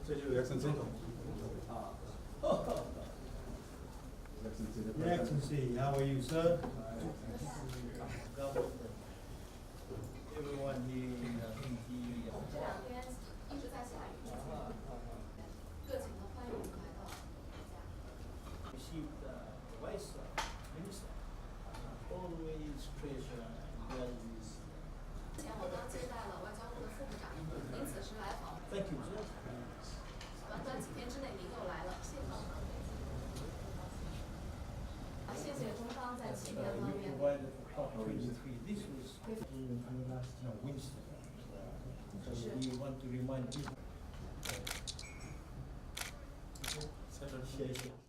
这就是 Excellency. Your Excellency, how are you, sir? Everyone here in the 这两天一直在下雨，热情的欢迎您来到国家。 received the Vice Minister, always treasure and value. 之前我刚接待了外交部的副部长，您此时来访， Thank you, sir. 短短几天之内您又来了，谢谢。谢谢中方在气面方 You 面。 provided for COP23. This was Winston. So we want to remind people. 谢谢。